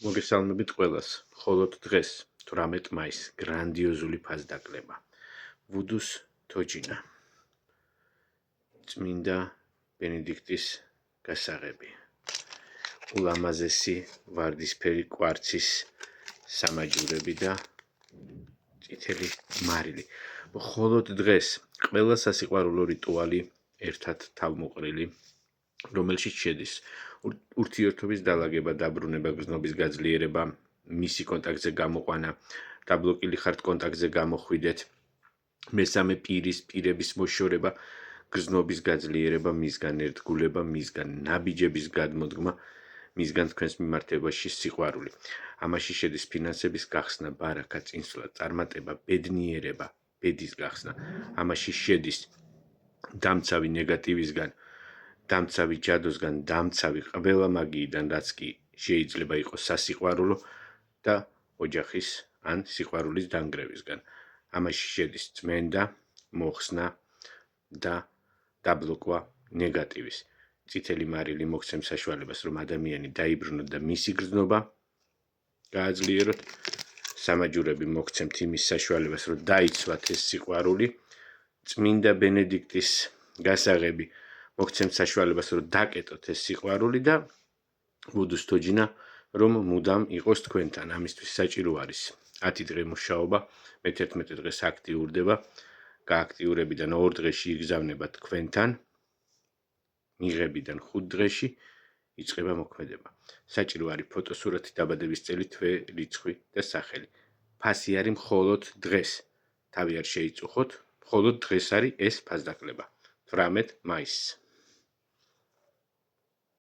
მოგესალმებით ყველას. მხოლოდ დღეს 18 მაისს გრანდიოზული ფასდაკლება. ვუდუს თოჯინა. წმინდა ბენედიქტის გასაღები. ულამაზესი ვარდისფერი კვარცის სამაჯურები და წითელი მარილი. მხოლოდ დღეს ყველა სასიყვარულო რიტუალი ერთად თავმოყრილი, რომელშიც შედის ურთიერთობის დალაგება, დაბრუნება, გრძნობის გაძლიერება, მისი კონტაქტზე გამოყვანა, დაბლოკილი ხართ კონტაქტზე გამოხვიდეთ, მესამე პირების მოშორება, გრძნობის გაძლიერება, მისგან ერთგულება, მისგან ნაბიჯების გადმოდგმა, მისგან თქვენს მიმართებაში სიყვარული. ამაში შედის ფინანსების გახსნა, ბარაკა, წინსვლა, წარმატება, ბედნიერება, ბედის გახსნა. ამაში შედის დამცავი ნეგატივისგან, დამცავი ჯადოსგან, დამცავი ყველა მაგიიდან, რაც კი შეიძლება იყოს სასიყვარულო და ოჯახის ან სიყვარულის დანგრევისგან. ამაში შედის წმენდა, მოხსნა და დაბლოკვა ნეგატივის. წითელი მარილი მოგცემს საშუალებას, რომ ადამიანი დაიბრუნოთ და მისი გრძნობა გააძლიეროთ. სამაჯურები მოგცემთ იმის საშუალებას, რომ დაიცვათ ეს სიყვარული. წმინდა ბენედიქტის გასაღები მოგცემთ საშუალებას, რომ დაკეტოთ ეს სიყვარული და ვუდუს თოჯინა, რომ მუდამ იყოს თქვენთან. ამისთვის საჭირო არის 10 დღე მუშაობა, მე-11 დღეს აქტიურდება, გააქტიურებიდან 2 დღეში იგზავნება თქვენთან, მიღებიდან 5 დღეში იწყება მოქმედება. საჭირო არის ფოტოსურათი, დაბადების წელი, თვე, რიცხვი და სახელი. ფასი არის მხოლოდ დღეს. თავი არ შეიწუხოთ, მხოლოდ დღეს არის ეს ფასდაკლება. 18 მაისს.